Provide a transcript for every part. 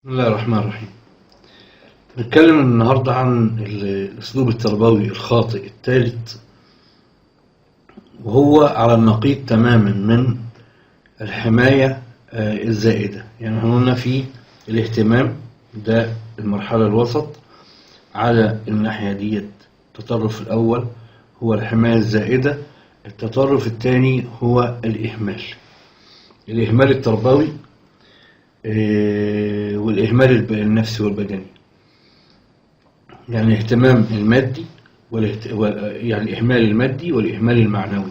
بسم الله الرحمن الرحيم. نتكلم النهاردة عن الأسلوب التربوي الخاطئ الثالث، وهو على النقيض تماما من الحماية الزائدة. يعني هنا في الاهتمام، ده المرحلة الوسط على الناحية دي. التطرف الأول هو الحماية الزائدة، التطرف الثاني هو الإهمال التربوي والإهمال النفسي والبدني. يعني الاهتمام المادي يعني الإهمال المادي والإهمال المعنوي.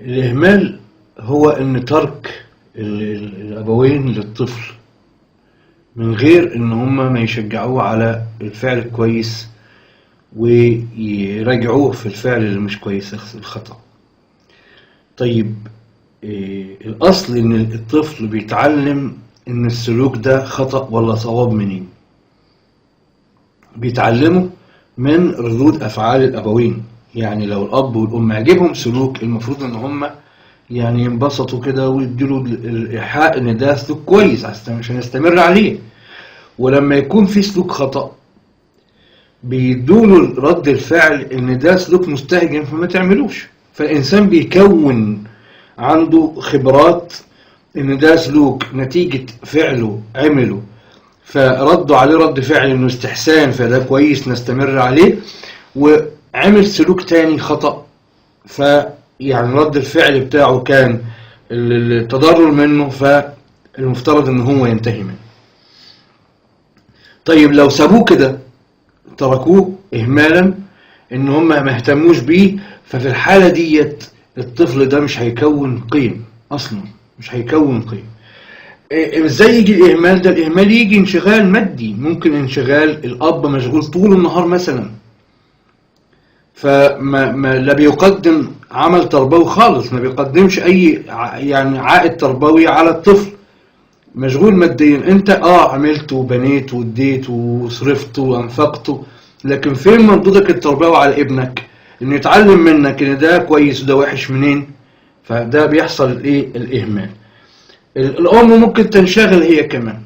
الإهمال هو أن ترك الأبوين للطفل من غير أن هم ما يشجعوه على الفعل الكويس ويراجعوه في الفعل اللي مش كويس، الخطأ. طيب، الأصل إن الطفل بيتعلم إن السلوك ده خطأ ولا صواب منين؟ بيتعلمه من ردود أفعال الأبوين. يعني لو الأب والأم عجبهم سلوك، المفروض إن هم يعني ينبسطوا كده ويديله الإيحاء إن ده سلوك كويس عشان يستمر عليه. ولما يكون في سلوك خطأ بيدوله رد الفعل إن ده سلوك مستهجن فما تعملوش. فالإنسان بيكون عنده خبرات ان ده سلوك نتيجة فعله عمله، فردوا عليه رد فعل انه استحسان فده كويس نستمر عليه، وعمل سلوك تاني خطأ فيعني رد الفعل بتاعه كان التضرر منه، فالمفترض ان هو ينتهي منه. طيب لو سابوه كده، تركوه اهمالا ان هم ما اهتموش بيه، ففي الحالة ديت الطفل ده مش هيكون قيم اصلا، مش هيكون قيم. ازاي يجي الاهمال ده؟ الاهمال يجي انشغال مادي، ممكن انشغال الاب مشغول طول النهار مثلا، فما لا بيقدم عمل تربوي خالص، ما بيقدمش اي يعني عائد تربوي على الطفل، مشغول ماديا. انت عملت وبنيت واديت وصرفت وانفقت، لكن فين مردودك التربوي على ابنك؟ انه يتعلم منك ان ده كويس وده وحش منين. فده بيحصل الاهمال. الام ممكن تنشغل هي كمان،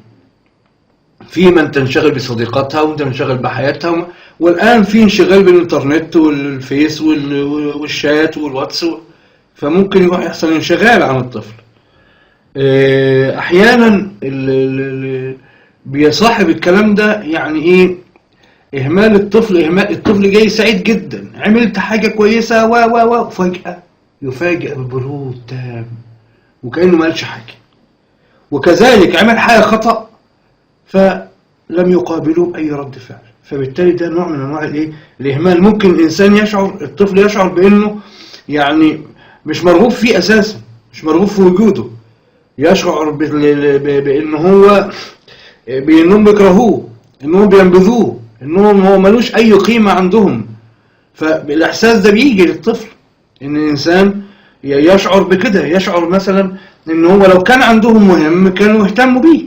في من تنشغل بصديقاتها وانت تنشغل بحياتها، والان في انشغال بالانترنت والفيس والشات والواتس، فممكن يحصل انشغال عن الطفل. احيانا بيصاحب الكلام ده يعني اهمال الطفل جاي سعيد جدا، عملت حاجة كويسة فجأة يفاجئ ببرود تام وكأنه ما قالش حاجة. وكذلك عمل حاجة خطأ فلم يقابله بأي رد فعل، فبالتالي ده نوع من انواع الاهمال. ممكن الانسان الطفل يشعر بانه يعني مش مرغوب فيه اساسا، مش مرغوب في وجوده، يشعر بانه هو بانهم بيكرهوه، انهم بينبذوه، انهم هو ملوش اي قيمة عندهم. فالاحساس ده بيجي للطفل، ان الانسان يشعر بكده، يشعر مثلا ان هو لو كان عندهم مهم كانوا يهتموا بيه،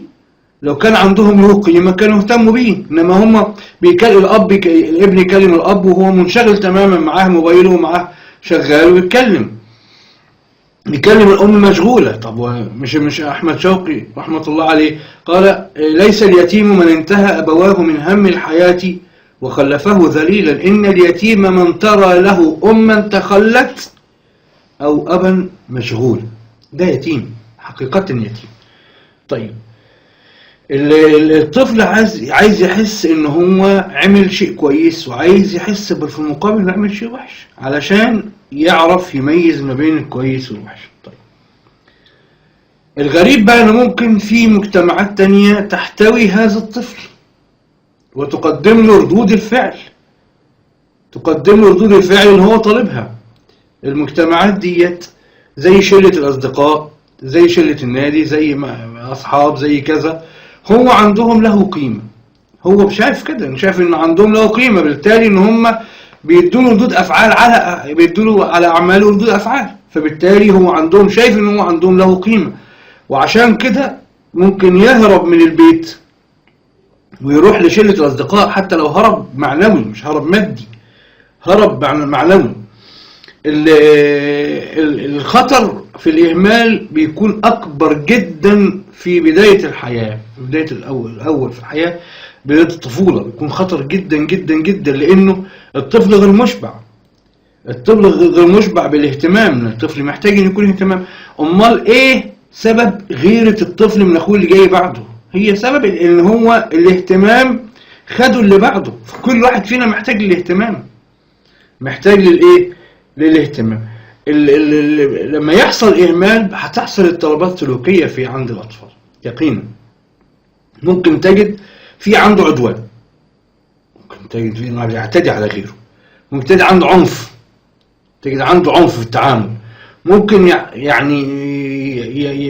لو كان عندهم له قيمة كانوا يهتموا بيه، انما هم الابن يكلم الاب وهو منشغل تماما، معاه موبايله ومعاه شغال ويتكلم، يكلم الام مشغولة. طب مش احمد شوقي رحمة الله عليه قال: ليس اليتيم من انتهى ابواه من هم الحياة وخلفه ذليلا، ان اليتيم من ترى له اما تخلت او ابا مشغول. ده يتيم حقيقة، يتيم. طيب، الطفل عايز يحس ان هو عمل شيء كويس، وعايز يحس في المقابل انه عمل شيء وحش علشان يعرف يميز ما بين الكويس والوحش. طيب، الغريب بقى انه ممكن في مجتمعات تانية تحتوي هذا الطفل وتقدم له ردود الفعل، اللي هو طالبها. المجتمعات ديت زي شلة الأصدقاء، زي شلة النادي، زي أصحاب، زي كذا، هو عندهم له قيمة، هو شايف كده، شايف إن عندهم له قيمة، بالتالي إن هم بيدوا ردود أفعال بيدوا على أعماله ردود أفعال، فبالتالي هو عندهم، شايف إن هو عندهم له قيمة، وعشان كده ممكن يهرب من البيت ويروح لشلة الأصدقاء، حتى لو هرب معنوي مش هرب مادي، هرب معنوي. الخطر في الإهمال بيكون أكبر جدا في بداية الحياة، في بداية الأول في الحياة، بداية الطفولة بيكون خطر جدا جدا جدا، لأنه الطفل غير مشبع. الطفل غير مشبع بالاهتمام، الطفل محتاج أن يكون اهتمام. أمال إيه سبب غيرة الطفل من أخوه اللي جاي بعده؟ هي سبب إن هو الاهتمام خدوا اللي بعده. كل واحد فينا محتاج للاهتمام، محتاج للإيه؟ للاهتمام. لما يحصل إهمال هتحصل اضطرابات سلوكية في عند الأطفال يقينا. ممكن تجد في عنده عدوان، ممكن تجد في انه يعتدي على غيره، ممكن تجد عنده عنف، تجد عنده عنف في التعامل، ممكن يعني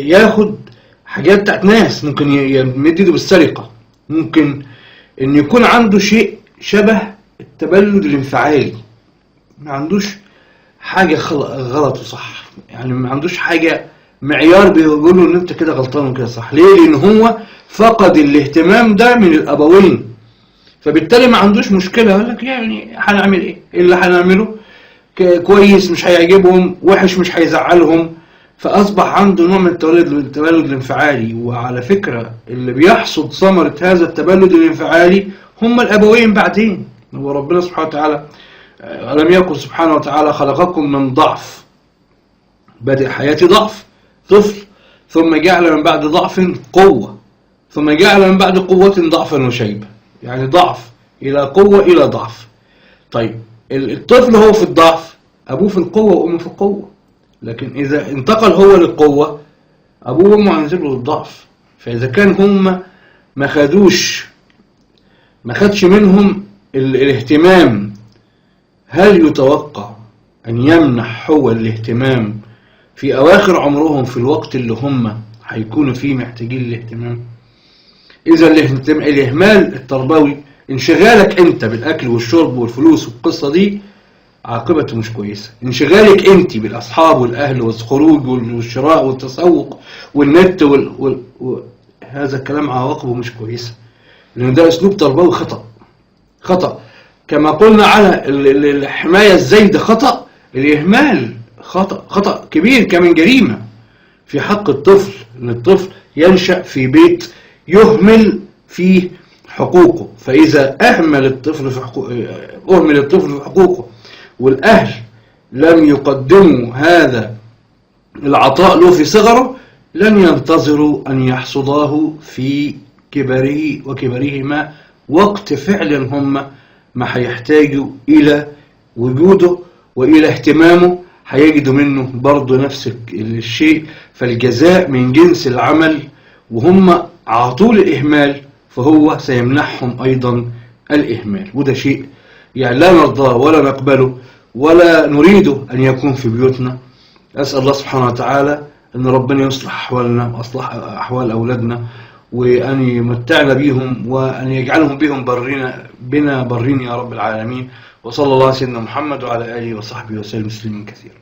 ياخد حاجات بتاعت ناس، ممكن يمد ايده بالسرقة، ممكن ان يكون عنده شيء شبه التبلد الانفعالي، ما عندوش حاجة غلط وصح، يعني ما عندوش حاجة معيار بيقول له ان انت كده غلطان وكده صح. ليه؟ لان هو فقد الاهتمام ده من الابوين، فبالتالي ما عندوش مشكلة. يقول لك يعني هنعمل ايه؟ اللي هنعمله كويس مش هيعجبهم، وحش مش هيزعلهم، فاصبح عنده نوع من التبلد الانفعالي. وعلى فكرة اللي بيحصد ثمرة هذا التبلد الانفعالي هم الابوين بعدين. هو ربنا سبحانه وتعالى ألم يكن سبحانه وتعالى خلقكم من ضعف، بدأ حياتي ضعف طفل، ثم جعل من بعد ضعف قوة، ثم جعل من بعد قوة ضعفا وشيبة، يعني ضعف إلى قوة إلى ضعف. طيب الطفل هو في الضعف، أبوه في القوة وأمه في القوة، لكن إذا انتقل هو للقوة أبوه وأمه هينزلوا للضعف. فإذا كان هم ما خدش منهم الاهتمام، هل يتوقع أن يمنح هو الاهتمام في أواخر عمرهم في الوقت اللي هم هيكونوا فيه محتاجين الاهتمام؟ إذا الإهمال التربوي، انشغالك أنت بالأكل والشرب والفلوس والقصة دي عاقبته مش كويسة. انشغالك أنت بالأصحاب والأهل والخروج والشراء والتسوق والنت هذا الكلام عواقبه مش كويسة، لأن ده أسلوب تربوي خطأ. كما قلنا على الحماية الزايدة خطأ، الإهمال خطأ كبير، كمان جريمة في حق الطفل، ان الطفل ينشأ في بيت يهمل فيه حقوقه. فإذا أهمل الطفل في حقوقه والأهل لم يقدموا هذا العطاء له في صغره، لن ينتظروا أن يحصداه في كبره وكبرهما، وقت فعلا هم ما هيحتاجوا إلى وجوده وإلى اهتمامه، هيجدوا منه برضه نفس الشيء. فالجزاء من جنس العمل، وهم عطول الإهمال فهو سيمنحهم أيضا الإهمال. وده شيء يعني لا نرضاه ولا نقبله ولا نريده أن يكون في بيوتنا. أسأل الله سبحانه وتعالى أن ربنا يصلح أحوالنا وأصلح أحوال أولادنا، وأن يمتعنا بهم، وأن يجعلهم بهم بنا برين يا رب العالمين. وصلى الله على سيدنا محمد وعلى آله وصحبه وسلم تسليما كثيرا.